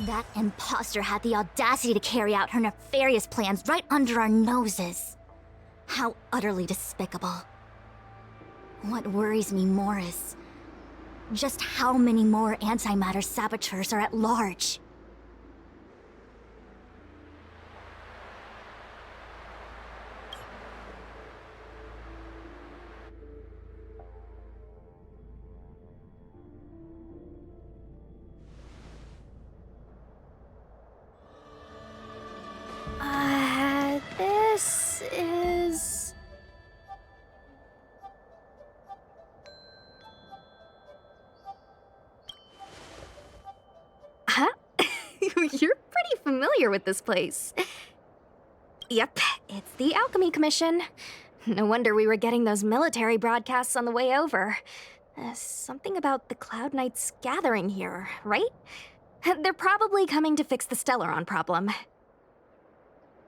That imposter had the audacity to carry out her nefarious plans right under our noses. How utterly despicable. What worries me more is just how many more antimatter saboteurs are at large. This is... Huh? You're pretty familiar with this place. Yep, it's the Alchemy Commission. No wonder we were getting those military broadcasts on the way over. Something about the Cloud Knights gathering here, right? They're probably coming to fix the Stellaron problem.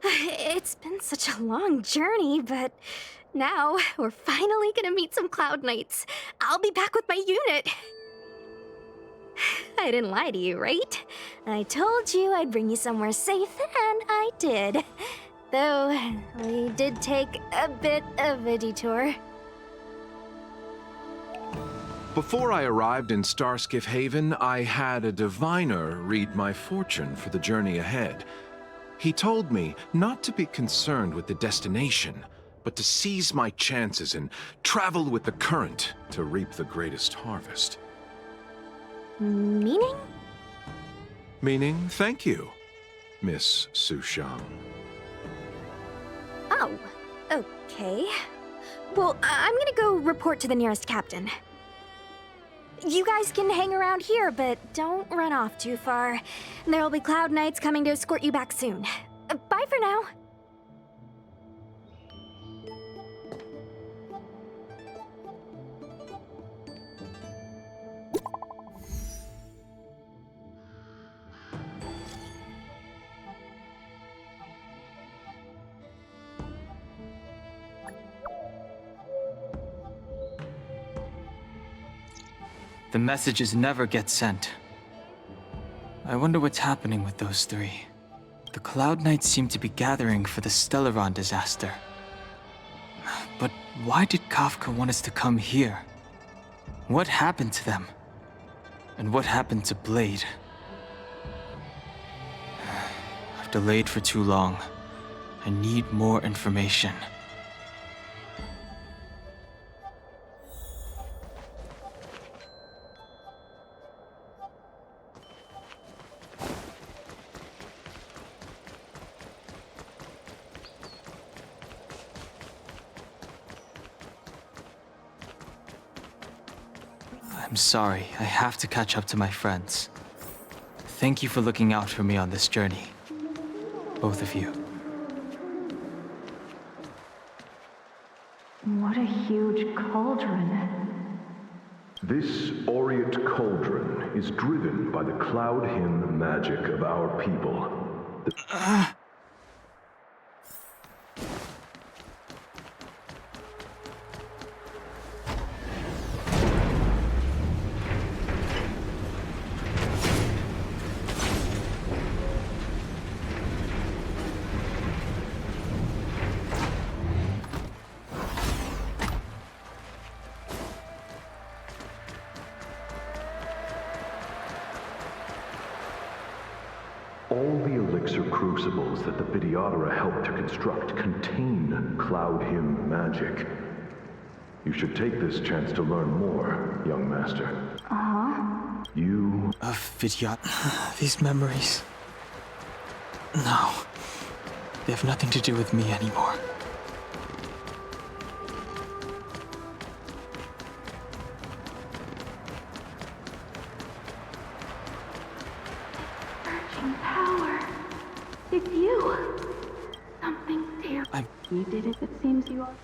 It's been such a long journey, but now we're finally gonna meet some Cloud Knights. I'll be back with my unit. I didn't lie to you, right? I told you I'd bring you somewhere safe, and I did. Though, we did take a bit of a detour. Before I arrived in Starskiff Haven, I had a diviner read my fortune for the journey ahead. He told me not to be concerned with the destination, but to seize my chances and travel with the current to reap the greatest harvest. Meaning? Meaning, thank you, Miss Sushang. Oh, okay. Well, I'm gonna go report to the nearest captain. You guys can hang around here, but don't run off too far. There'll be Cloud Knights coming to escort you back soon. Bye for now. The messages never get sent. I wonder what's happening with those three. The Cloud Knights seem to be gathering for the Stellaron disaster. But why did Kafka want us to come here? What happened to them? And what happened to Blade? I've delayed for too long. I need more information. I'm sorry, I have to catch up to my friends. Thank you for looking out for me on this journey. Both of you. What a huge cauldron. This aureate cauldron is driven by the cloud hymn magic of our people. All the elixir crucibles that the Vidyadhara helped to construct contain cloud hymn magic. You should take this chance to learn more, young master. You... Of Vidyat... These memories... No. They have nothing to do with me anymore. Power. It's you. Something terrible. You did it. It seems you are.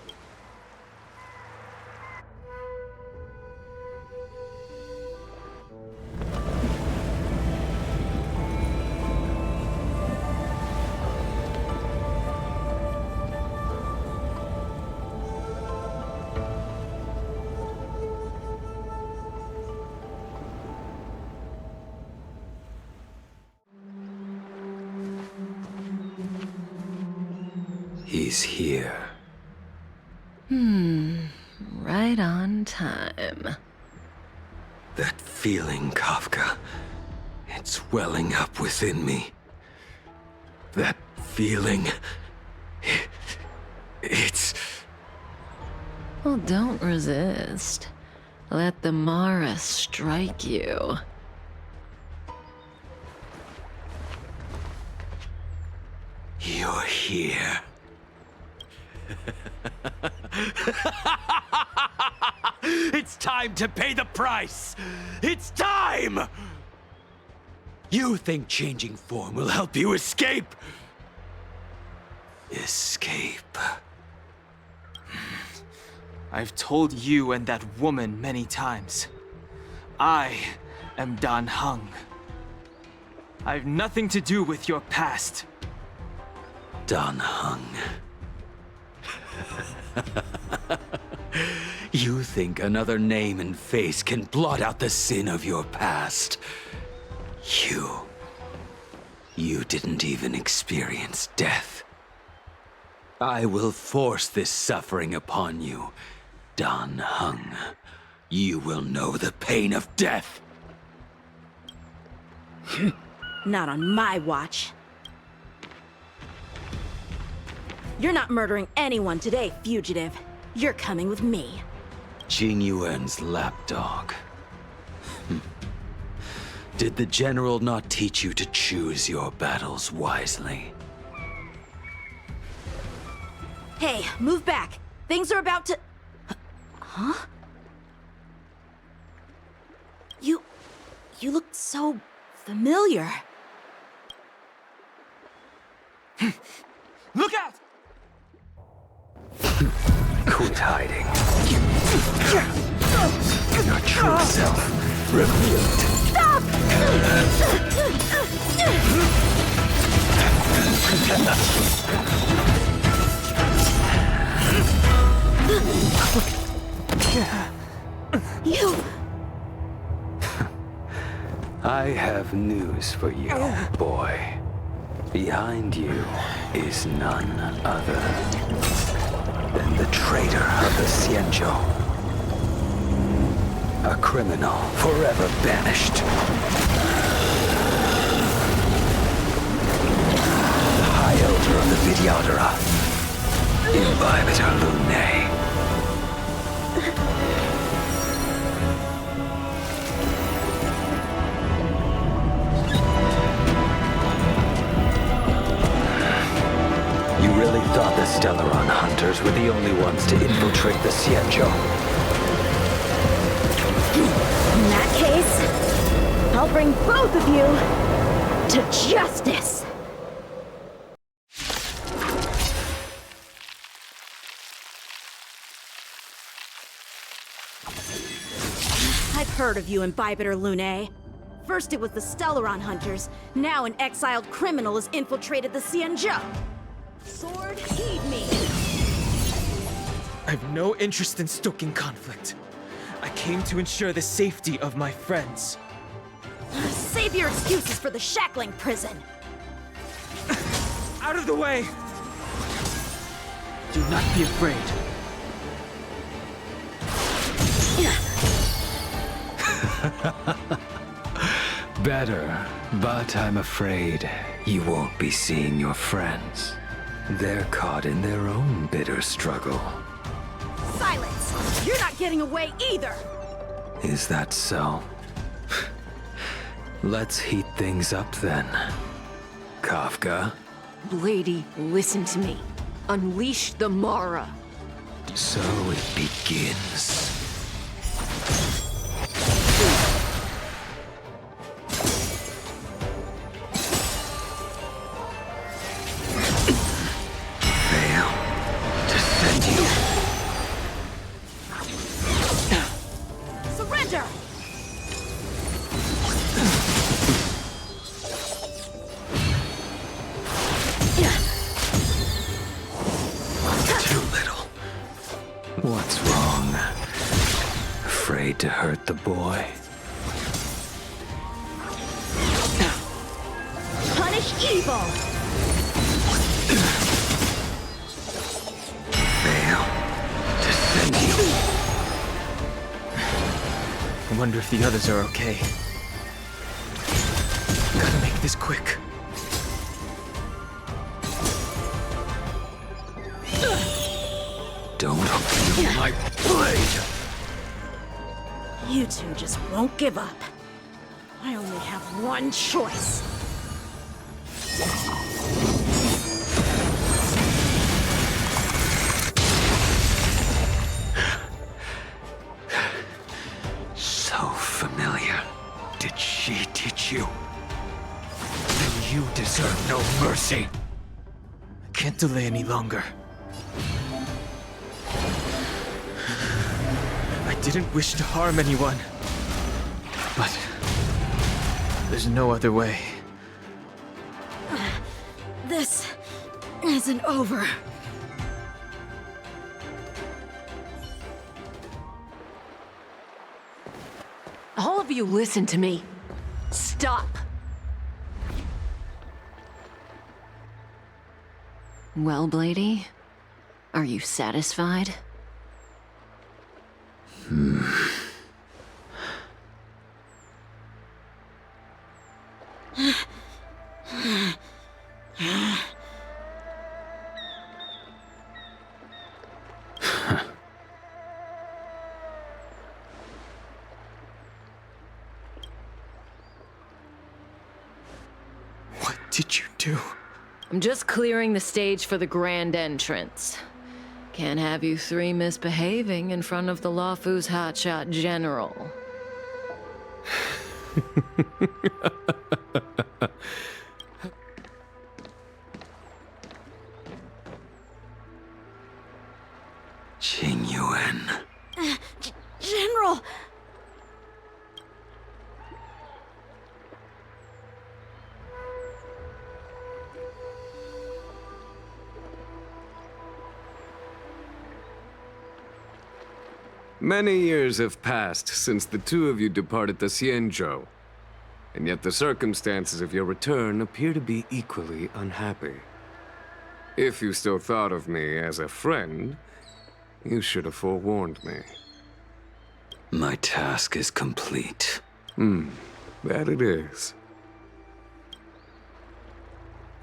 He's here. Right on time. That feeling, Kafka. It's welling up within me. That feeling... It's... Well, don't resist. Let the Mara strike you. You're here. It's time to pay the price! It's time! You think changing form will help you escape? Escape. I've told you and that woman many times. I am Dan Heng. I've nothing to do with your past. Dan Heng. You think another name and face can blot out the sin of your past? You didn't even experience death. I will force this suffering upon you, Dan Heng. You will know the pain of death. Not on my watch. You're not murdering anyone today, fugitive. You're coming with me. Jing Yuan's lapdog. Did the general not teach you to choose your battles wisely? Hey, move back. Things are about to... Huh? You look so familiar. Look out! Quit hiding. Your true self revealed. Stop! You... I have news for you, boy. Behind you is none other than the traitor of the Xianzhou. A criminal forever banished. The High Elder of the Vidyadhara. Imbibitor Lunae. You really thought the Stellaron hunters were the only ones to infiltrate the Xianzhou? In that case, I'll bring both of you to justice. I've heard of you, Imbibitor Lunae. First it was the Stellaron hunters, now an exiled criminal has infiltrated the Xianzhou. Sword, heed me! I've no interest in stoking conflict. I came to ensure the safety of my friends. Save your excuses for the shackling prison! Out of the way! Do not be afraid. Better, but I'm afraid you won't be seeing your friends. They're caught in their own bitter struggle. Silence! You're not getting away either! Is that so? Let's heat things up then. Kafka? Lady, listen to me. Unleash the Mara. So it begins. Fail to send you. Surrender! Too little. What's wrong? Afraid to hurt the boy? Punish evil! I wonder if the others are okay. Gotta make this quick. Don't feel my blade! You two just won't give up. I only have one choice. So familiar. Did she teach you? Then you deserve no mercy. I can't delay any longer. I didn't wish to harm anyone. But there's no other way. This isn't over. All of you listen to me. Stop. Well, Blady, are you satisfied? What did you do? I'm just clearing the stage for the grand entrance. Can't have you three misbehaving in front of the Lafu's hotshot general. Qingyuan. General! Many years have passed since the two of you departed the Xianzhou, and yet the circumstances of your return appear to be equally unhappy. If you still thought of me as a friend, you should have forewarned me. My task is complete. That it is.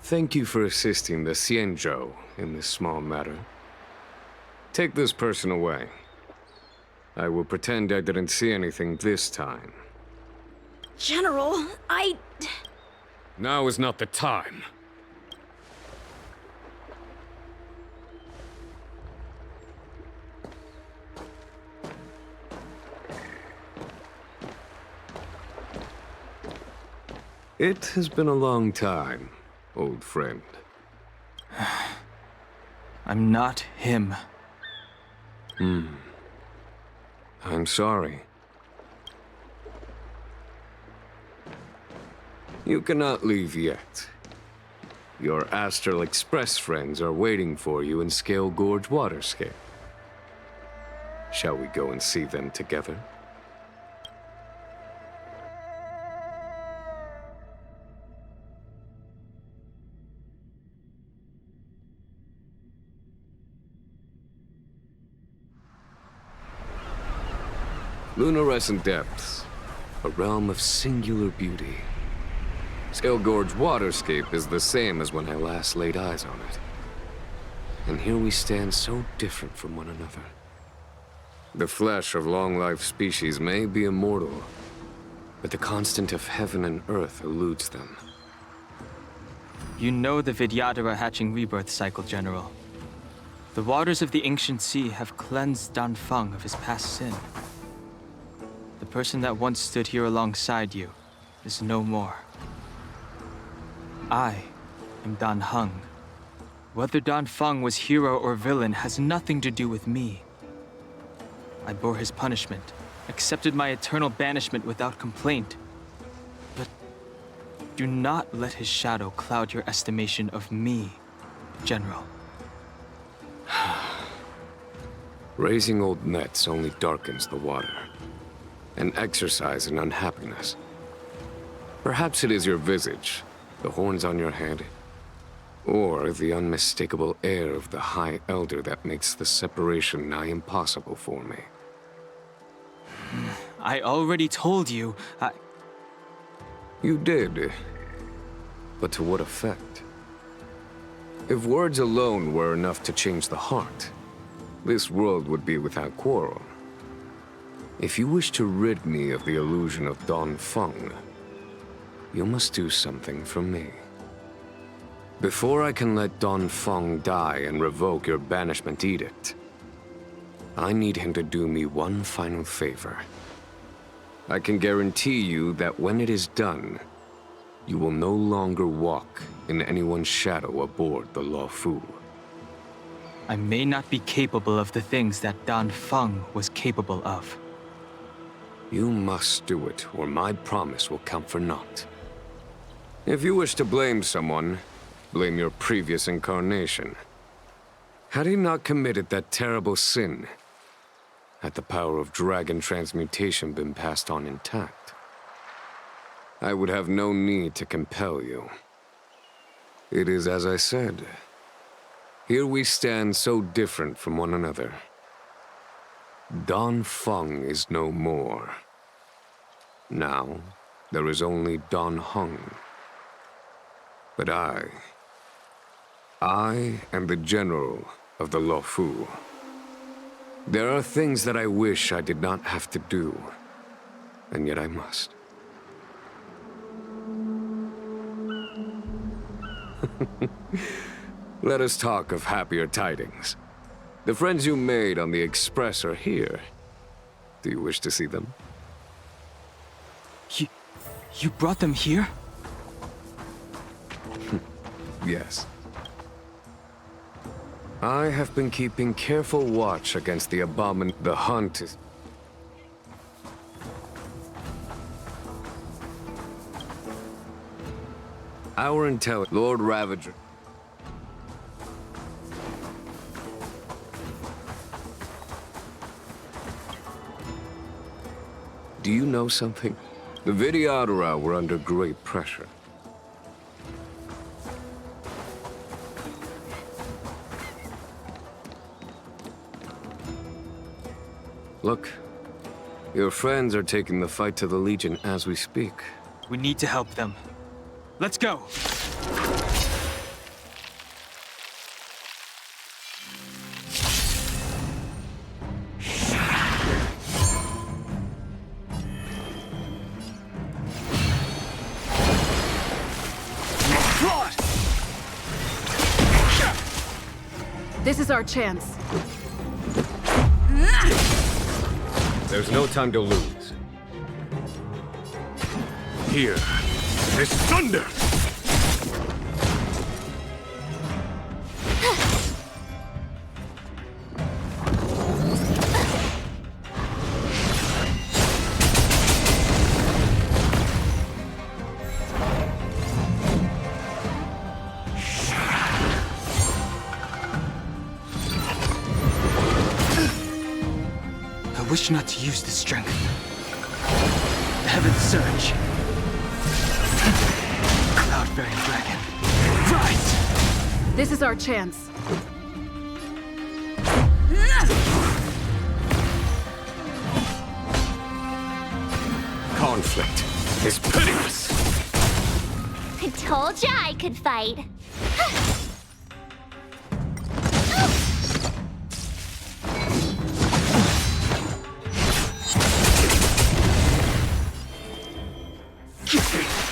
Thank you for assisting the Xianzhou in this small matter. Take this person away. I will pretend I didn't see anything this time. General, Now is not the time. It has been a long time, old friend. I'm not him. I'm sorry. You cannot leave yet. Your Astral Express friends are waiting for you in Scale Gorge Waterscape. Shall we go and see them together? Lunarescent Depths, a realm of singular beauty. Scale Gorge Waterscape is the same as when I last laid eyes on it. And here we stand so different from one another. The flesh of long-life species may be immortal, but the constant of heaven and earth eludes them. You know the Vidyadhara hatching rebirth cycle, General. The waters of the ancient sea have cleansed Danfeng of his past sin. The person that once stood here alongside you is no more. I am Dan Heng. Whether Danfeng was hero or villain has nothing to do with me. I bore his punishment, accepted my eternal banishment without complaint. But do not let his shadow cloud your estimation of me, General. Raising old nets only darkens the water. An exercise in unhappiness. Perhaps it is your visage, the horns on your head, or the unmistakable air of the High Elder that makes the separation nigh impossible for me. I already told you, You did. But to what effect? If words alone were enough to change the heart, this world would be without quarrel. If you wish to rid me of the illusion of Don Feng, you must do something for me. Before I can let Don Feng die and revoke your banishment edict, I need him to do me one final favor. I can guarantee you that when it is done, you will no longer walk in anyone's shadow aboard the Luofu. I may not be capable of the things that Don Feng was capable of. You must do it, or my promise will count for naught. If you wish to blame someone, blame your previous incarnation. Had he not committed that terrible sin, had the power of dragon transmutation been passed on intact, I would have no need to compel you. It is as I said. Here we stand so different from one another. Don Feng is no more. Now, there is only Don Hung. But I am the general of the Luofu. There are things that I wish I did not have to do, and yet I must. Let us talk of happier tidings. The friends you made on the Express are here. Do you wish to see them? You brought them here? Yes. I have been keeping careful watch against the The hunt is... Our Lord Ravager. Do you know something? The Vidyadhara were under great pressure. Look, your friends are taking the fight to the Legion as we speak. We need to help them. Let's go! This is our chance. There's no time to lose. Here is thunder! I wish not to use this strength. Heaven's Surge. Cloud-bearing dragon. Rise! This is our chance. Conflict is pitiless! I told ya I could fight.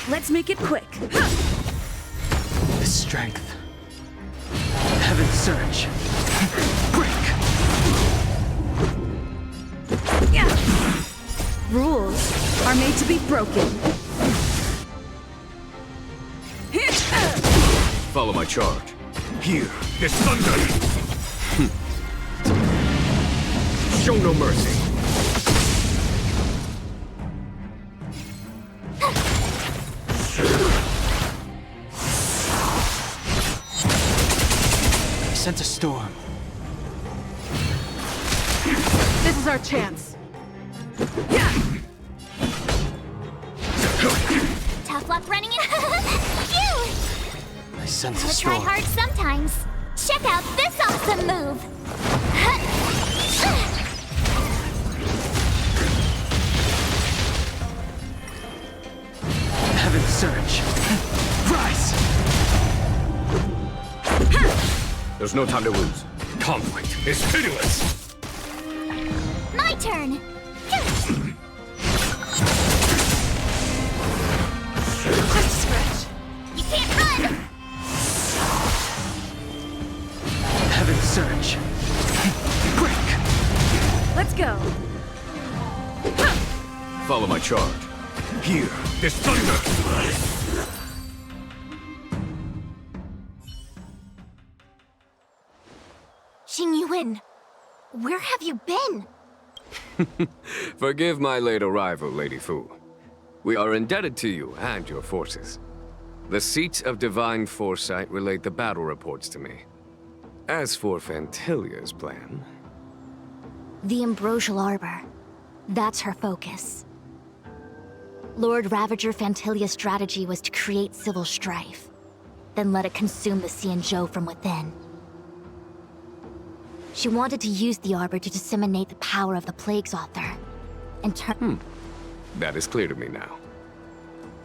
Let's make it quick. The strength. Heaven's Surge. Break! Rules are made to be broken. Follow my charge. Here is thunder! Show no mercy. Sense a storm. This is our chance. Tough luck running in. Phew! I sense a Gotta try storm. hard sometimes. Check out this awesome move. Heaven surge. Rise! There's no time to lose. Conflict is pitiless! My turn! Scratch. You can't run! Heaven surge. Break! Let's go. Follow my charge. Hear this thunder! Xingyuan, where have you been? Forgive my late arrival, Lady Fu. We are indebted to you and your forces. The Seat of Divine Foresight relayed the battle reports to me. As for Fantilia's plan... The Ambrosial Arbor. That's her focus. Lord Ravager Fantilia's strategy was to create civil strife, then let it consume the Xianzhou from within. She wanted to use the Arbor to disseminate the power of the Plague's author, and turn... That is clear to me now.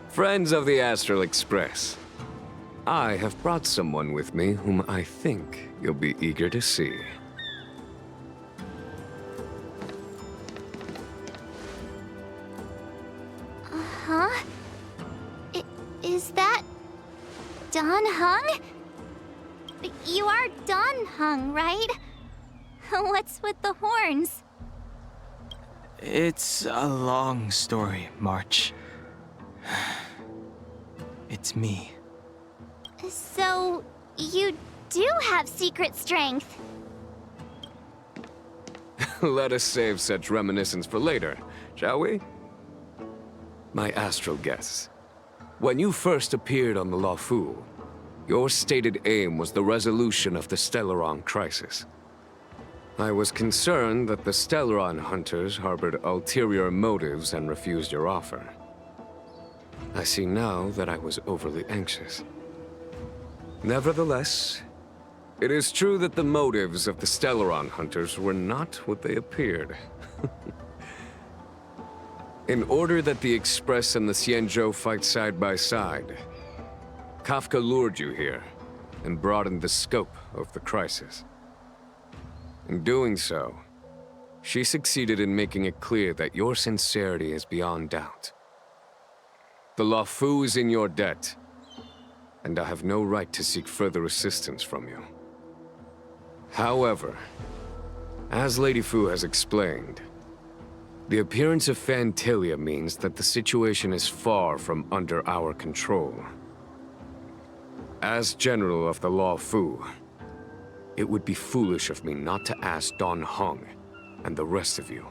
Friends of the Astral Express, I have brought someone with me whom I think you'll be eager to see. Huh? Is that... Dan Heng? You are Dan Heng, right? What's with the horns? It's a long story, March. It's me. So, you do have secret strength. Let us save such reminiscence for later, shall we? My astral guests, when you first appeared on the Luofu, your stated aim was the resolution of the Stellaron crisis. I was concerned that the Stellaron hunters harbored ulterior motives and refused your offer. I see now that I was overly anxious. Nevertheless, it is true that the motives of the Stellaron hunters were not what they appeared. In order that the Express and the Xianzhou fight side by side, Kafka lured you here and broadened the scope of the crisis. In doing so, she succeeded in making it clear that your sincerity is beyond doubt. The Luofu is in your debt, and I have no right to seek further assistance from you. However, as Lady Fu has explained, the appearance of Fantilia means that the situation is far from under our control. As General of the Luofu, it would be foolish of me not to ask Dan Heng and the rest of you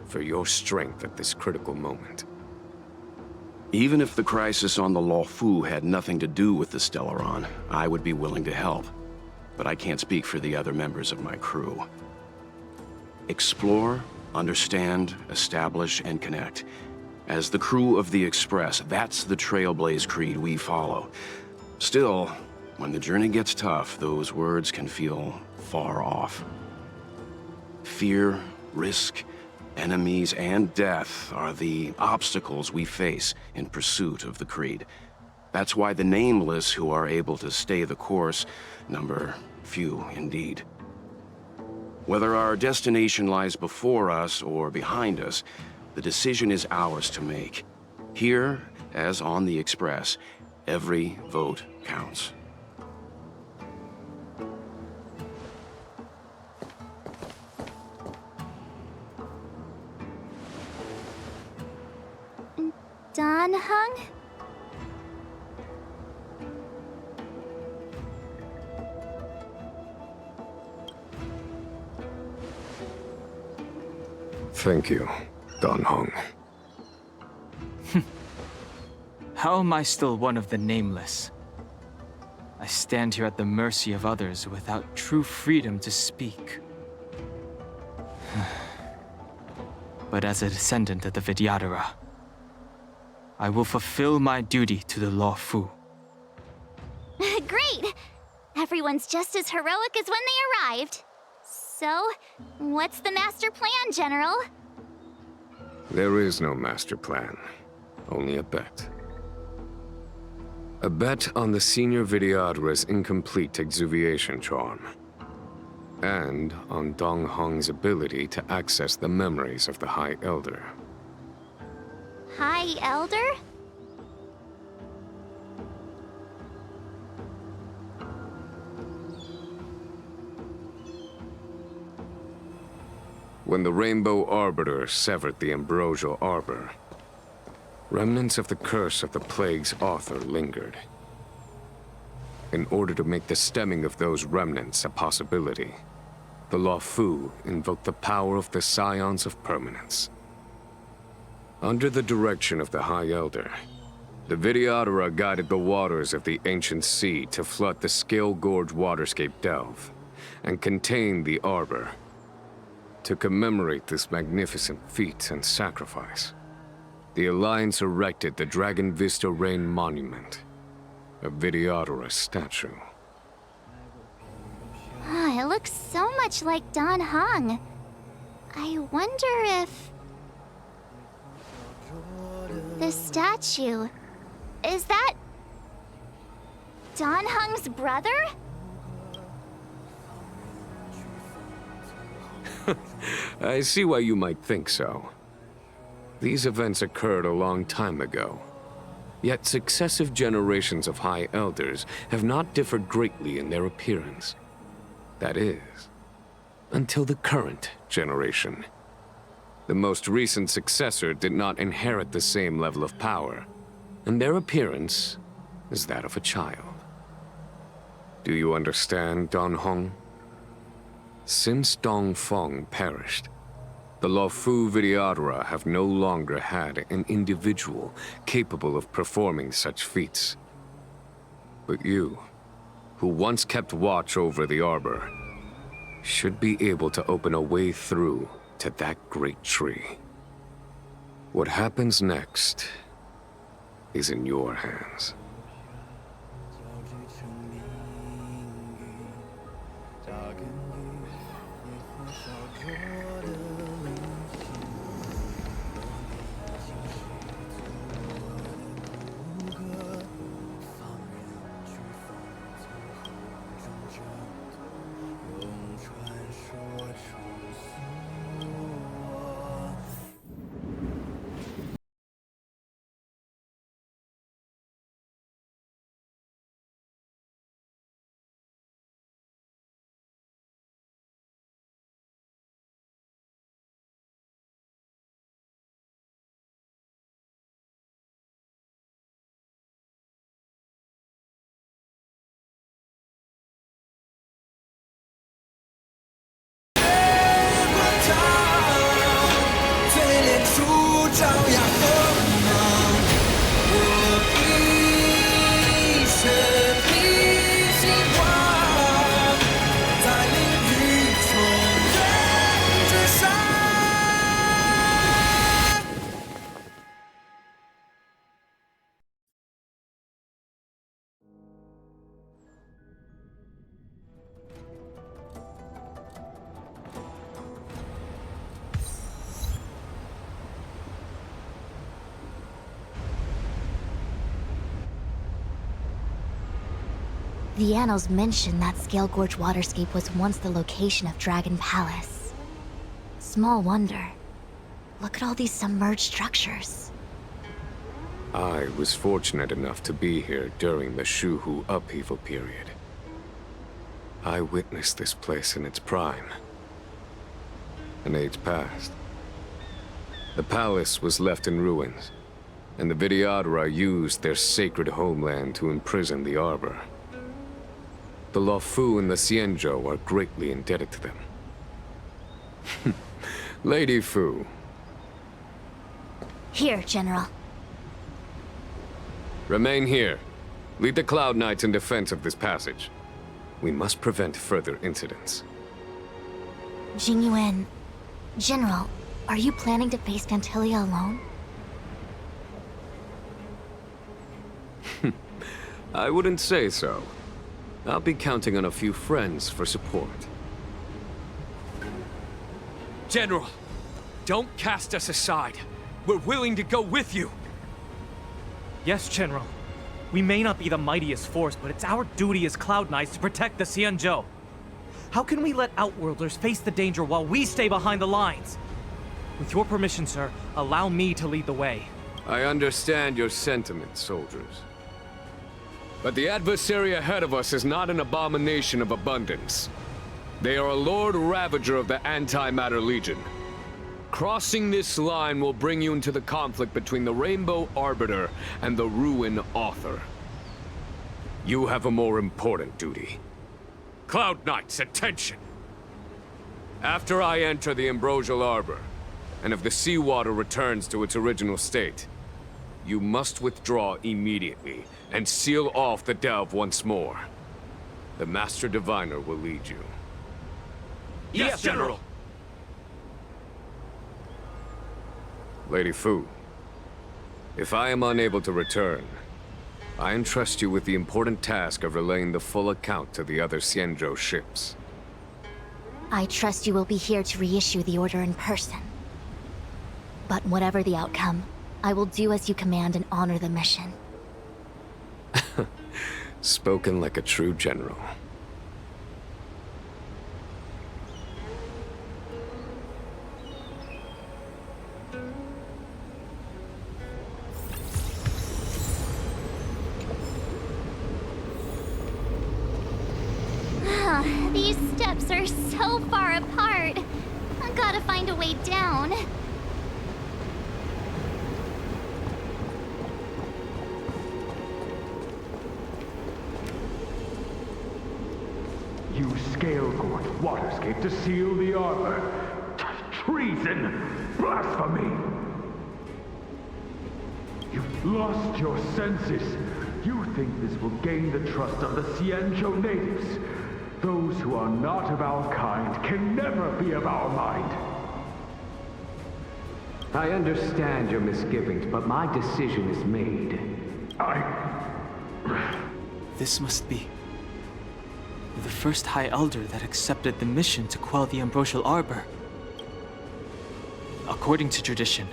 for your strength at this critical moment. Even if the crisis on the Luofu had nothing to do with the Stellaron, I would be willing to help. But I can't speak for the other members of my crew. Explore, understand, establish, and connect. As the crew of the Express, that's the Trailblaze creed we follow. Still, when the journey gets tough, those words can feel far off. Fear, risk, enemies, and death are the obstacles we face in pursuit of the creed. That's why the nameless who are able to stay the course number few indeed. Whether our destination lies before us or behind us, the decision is ours to make. Here, as on the Express, every vote counts. Dan Heng? Thank you, Dan Heng. How am I still one of the nameless? I stand here at the mercy of others without true freedom to speak. But as a descendant of the Vidyadhara, I will fulfill my duty to the Luofu. Great! Everyone's just as heroic as when they arrived. So, what's the master plan, General? There is no master plan, only a bet. A bet on the Senior Videodra's incomplete exuviation charm. And on Dong Hong's ability to access the memories of the High Elder. Hi, Elder? When the Rainbow Arbiter severed the Ambrosial Arbor, remnants of the curse of the plague's author lingered. In order to make the stemming of those remnants a possibility, the Law Fu invoked the power of the Scions of Permanence. Under the direction of the High Elder, the Videodara guided the waters of the ancient sea to flood the Scale Gorge waterscape delve and contain the Arbor. To commemorate this magnificent feat and sacrifice, the Alliance erected the Dragon Vista Rain Monument, a Videodara statue. It looks so much like Don Hung. I wonder if... the statue... is that... Don Hung's brother? I see why you might think so. These events occurred a long time ago. Yet successive generations of High Elders have not differed greatly in their appearance. That is, until the current generation. The most recent successor did not inherit the same level of power, and their appearance is that of a child. Do you understand, Don Hong? Since Dong Feng perished, the Law Fu Videodara have no longer had an individual capable of performing such feats. But you, who once kept watch over the Arbor, should be able to open a way through to that great tree. What happens next is in your hands. The annals mention that Scale Gorge waterscape was once the location of Dragon Palace. Small wonder. Look at all these submerged structures. I was fortunate enough to be here during the Shuhu upheaval period. I witnessed this place in its prime. An age passed. The palace was left in ruins, and the Videodara used their sacred homeland to imprison the Arbor. The Law Fu and the Xianzhou are greatly indebted to them. Lady Fu. Here, General. Remain here. Lead the Cloud Knights in defense of this passage. We must prevent further incidents. Jingyuan, General, are you planning to face Pantilia alone? I wouldn't say so. I'll be counting on a few friends for support. General, don't cast us aside. We're willing to go with you. Yes, General. We may not be the mightiest force, but it's our duty as Cloud Knights to protect the Xianzhou. How can we let Outworlders face the danger while we stay behind the lines? With your permission, sir, allow me to lead the way. I understand your sentiments, soldiers. But the adversary ahead of us is not an abomination of abundance. They are a Lord Ravager of the Antimatter Legion. Crossing this line will bring you into the conflict between the Rainbow Arbiter and the Ruin Author. You have a more important duty. Cloud Knights, attention! After I enter the Ambrosial Arbor, and if the seawater returns to its original state, you must withdraw immediately and seal off the delve once more. The Master Diviner will lead you. Yes, General! Lady Fu, if I am unable to return, I entrust you with the important task of relaying the full account to the other Xianzhou ships. I trust you will be here to reissue the order in person. But whatever the outcome, I will do as you command and honor the mission. Spoken like a true general. These steps are so far apart. I gotta find a way down. You scale-gorge waterscape to seal the arbor. Treason! Blasphemy! You've lost your senses. You think this will gain the trust of the Xianzhou natives. Those who are not of our kind can never be of our mind. I understand your misgivings, but my decision is made. This must be the first High Elder that accepted the mission to quell the Ambrosial Arbor. According to tradition,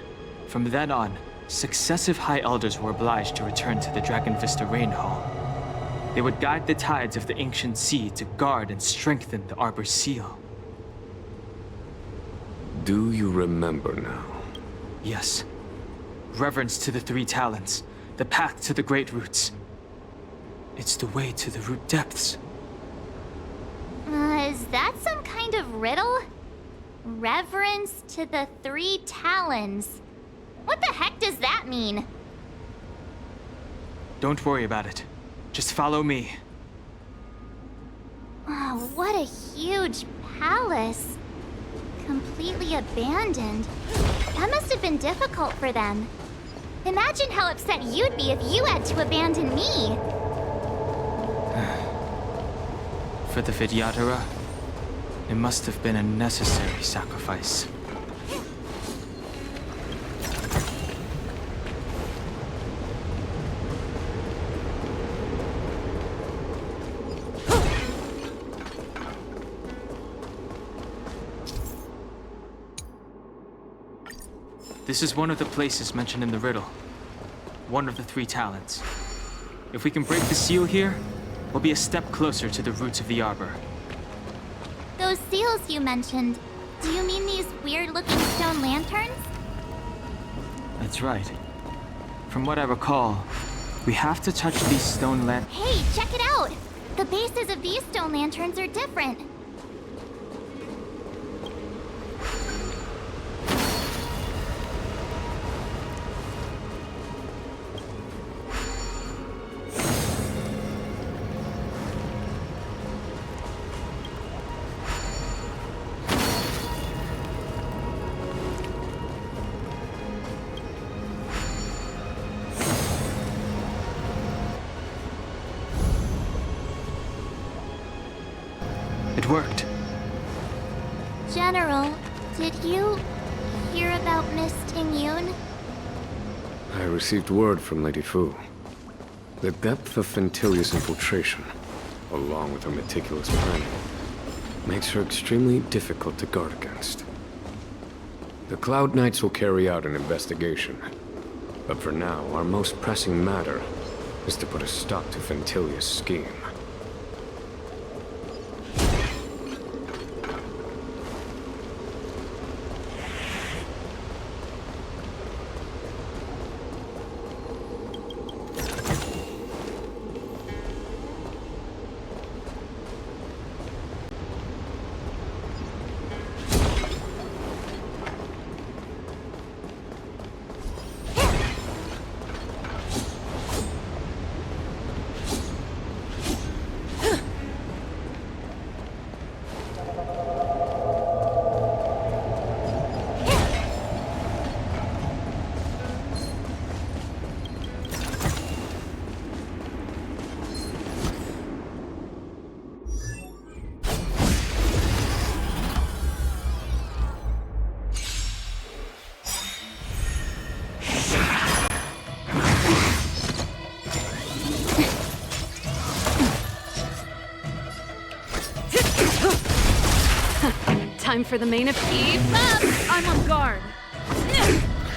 from then on, successive High Elders were obliged to return to the Dragon Vista Rain Hall. They would guide the tides of the ancient sea to guard and strengthen the Arbor's seal. Do you remember now? Yes. Reverence to the Three Talents, the path to the Great Roots. It's the way to the root depths. Is that some kind of riddle? Reverence to the Three Talons. What the heck does that mean? Don't worry about it. Just follow me. Oh, what a huge palace. Completely abandoned. That must have been difficult for them. Imagine how upset you'd be if you had to abandon me. For the Vidyadhara, it must have been a necessary sacrifice. This is one of the places mentioned in the riddle. One of the Three Talents. If we can break the seal here, we'll be a step closer to the roots of the arbor. Those seals you mentioned, do you mean these weird-looking stone lanterns? That's right. From what I recall, we have to touch these stone lanterns. Hey, check it out! The bases of these stone lanterns are different. It worked. General, did you hear about Miss Tingyun? I received word from Lady Fu. The depth of Fentilia's infiltration, along with her meticulous planning, makes her extremely difficult to guard against. The Cloud Knights will carry out an investigation. But for now, our most pressing matter is to put a stop to Ventilia's scheme. Time for the main keep up! I'm on guard.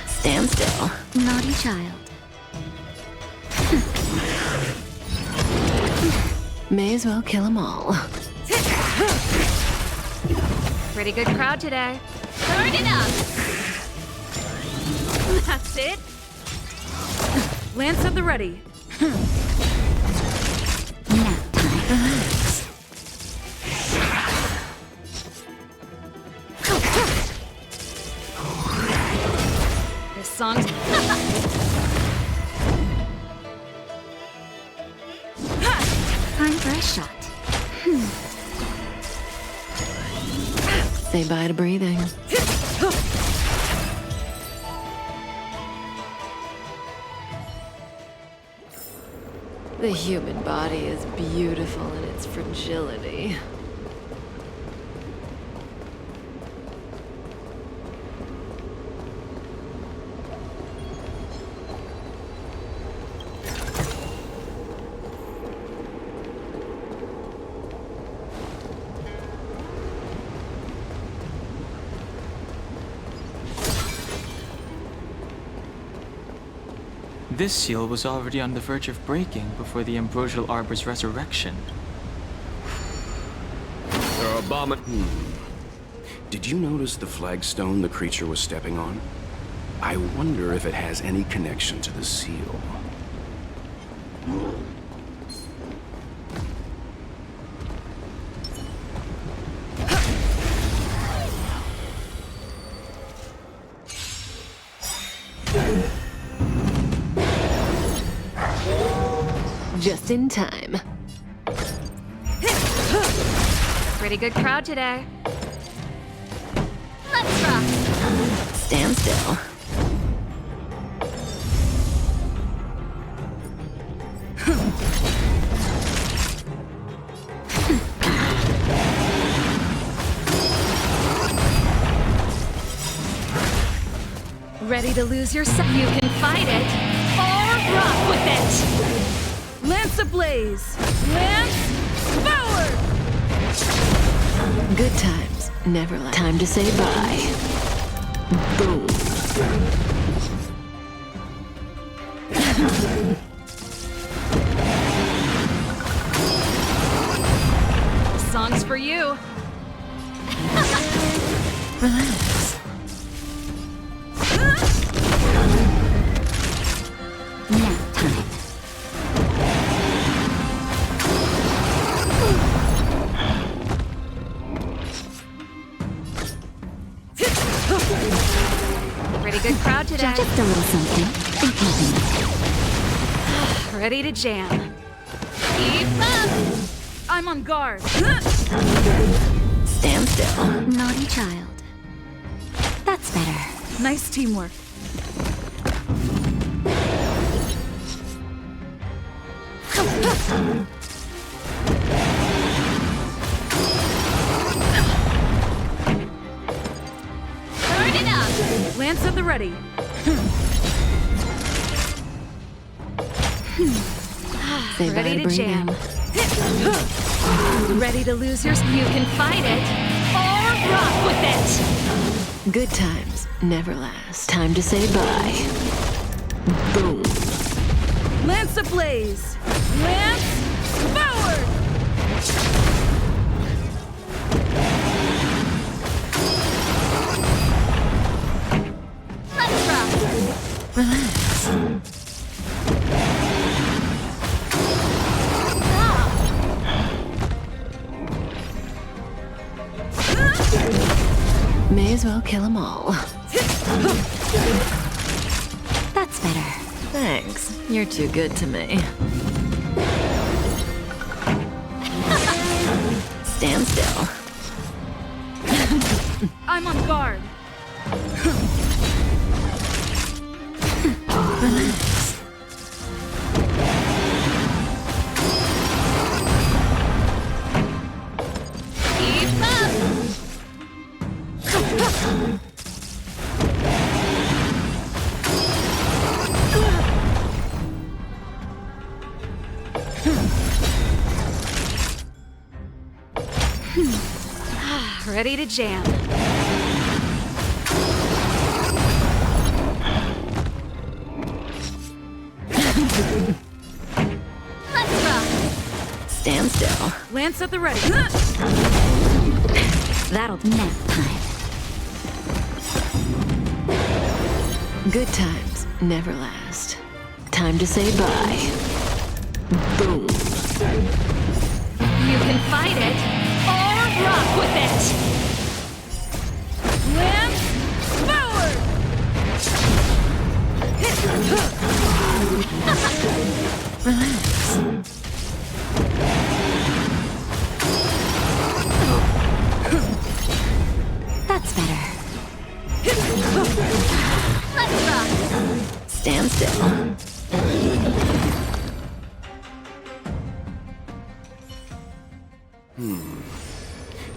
Stand still. Naughty child. May as well kill them all. Pretty good crowd today. Turn it up! That's it. Lance at the ready. Nap time. This song's... Time for a shot. Say bye to breathing. The human body is beautiful in its fragility. This seal was already on the verge of breaking before the Ambrosial Arbor's resurrection. There are Did you notice the flagstone the creature was stepping on? I wonder if it has any connection to the seal. Just in time. Pretty good crowd today. Let's rock! Stand still. Ready to lose yourself? You can fight it, or rock with it! Lance ablaze! Lance forward! Good times, never last. Time to say bye. Boom. This song's for you. Relax. Nap time. Pretty good crowd today. Just a little something. Ready to jam. Keep up! I'm on guard. Stand still. Naughty child. That's better. Nice teamwork. Turn it up! Lance at the ready. Say bye Ready to breathing. jam. Ready to lose yours? You can fight it, or rock with it! Good times never last. Time to say bye. Boom. Lance ablaze! Lance forward! Let's rock! Relax. May as well kill them all. That's better. Thanks. You're too good to me. Stand still. I'm on guard. Relax. Keep up! Ready to jam. Let's rock! Stand still. Lance at the ready. That'll nap time. Good times never last. Time to say bye. Boom. You can fight it, or rock with it! Lance forward! Relax. That's better. Let's rock! Stand still.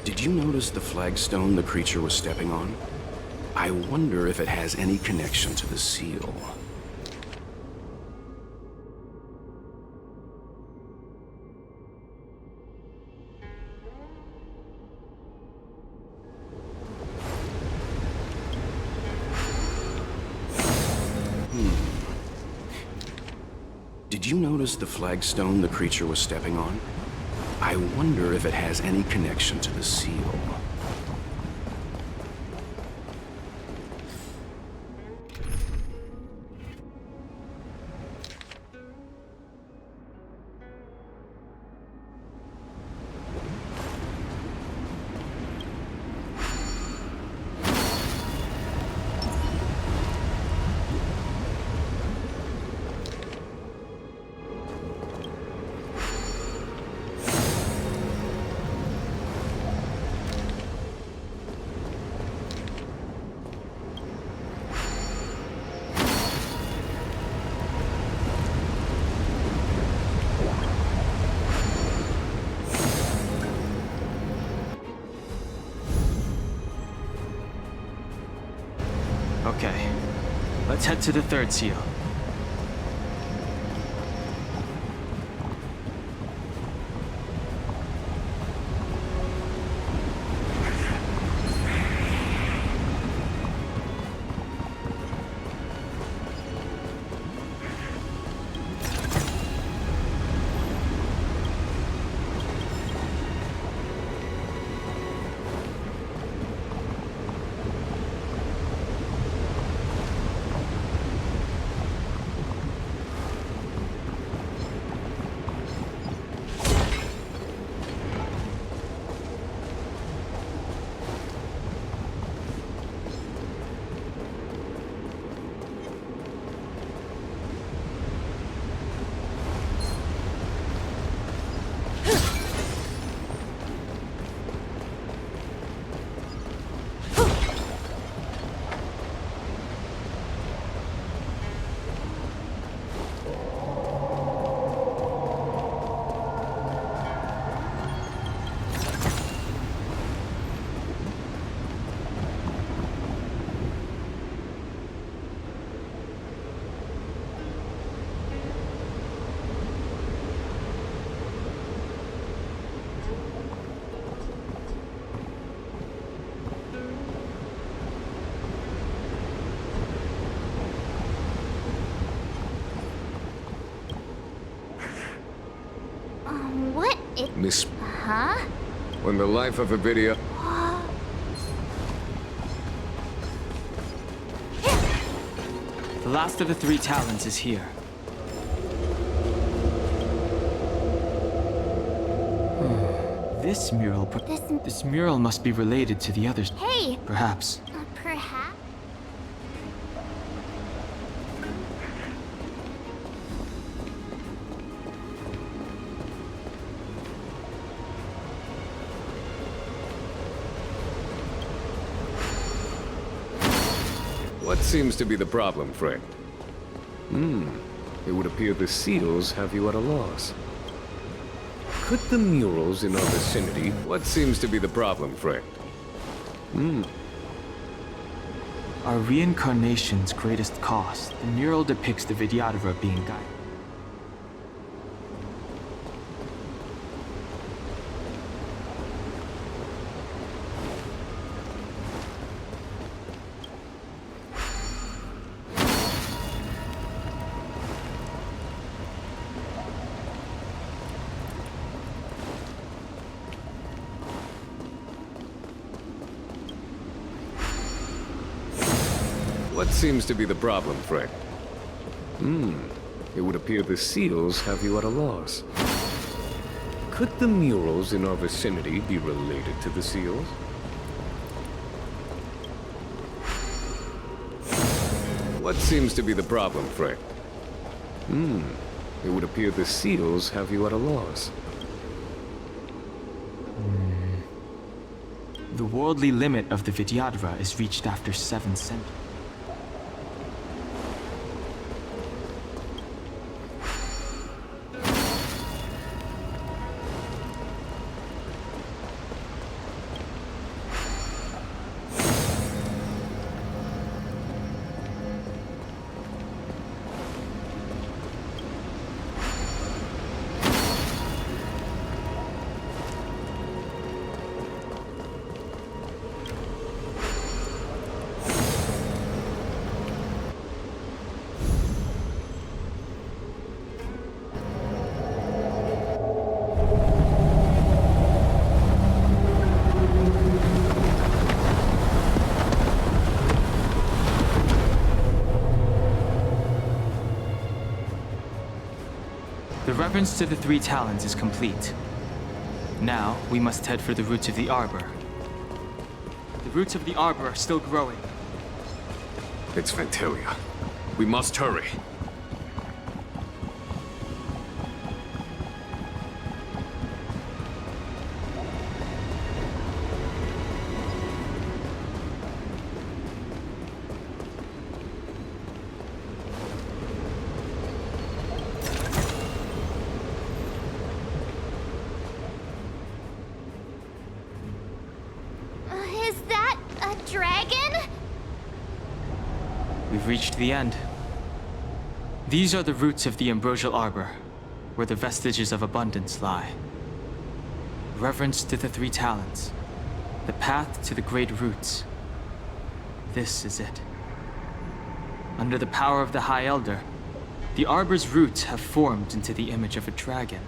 Did you notice the flagstone the creature was stepping on? I wonder if it has any connection to the seal. Did you notice the flagstone the creature was stepping on? I wonder if it has any connection to the seal. Okay, let's head to the third seal. Miss... Huh? When the life of a video... The last of the three talents is here. This mural... This mural must be related to the others. Hey! Perhaps. Perhaps? What seems to be the problem, friend? It would appear the seals have you at a loss. Could the murals in our vicinity... What seems to be the problem, friend? Our reincarnation's greatest cost. The mural depicts the Vidyadhara being guided. What seems to be the problem, friend? It would appear the seals have you at a loss. Could the murals in our vicinity be related to the seals? What seems to be the problem, friend? It would appear the seals have you at a loss. The worldly limit of the Vidyadhara is reached after 7 centuries. The reverence to the three talents is complete. Now, we must head for the roots of the arbor. The roots of the arbor are still growing. It's Ventilia. We must hurry. Is that a dragon? We've reached the end. These are the roots of the ambrosial arbor, where the vestiges of abundance lie. Reverence to the three talents, the path to the great roots. This is it. Under the power of the High Elder, the arbor's roots have formed into the image of a dragon.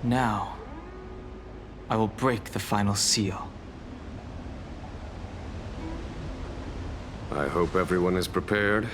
Now, I will break the final seal. I hope everyone is prepared.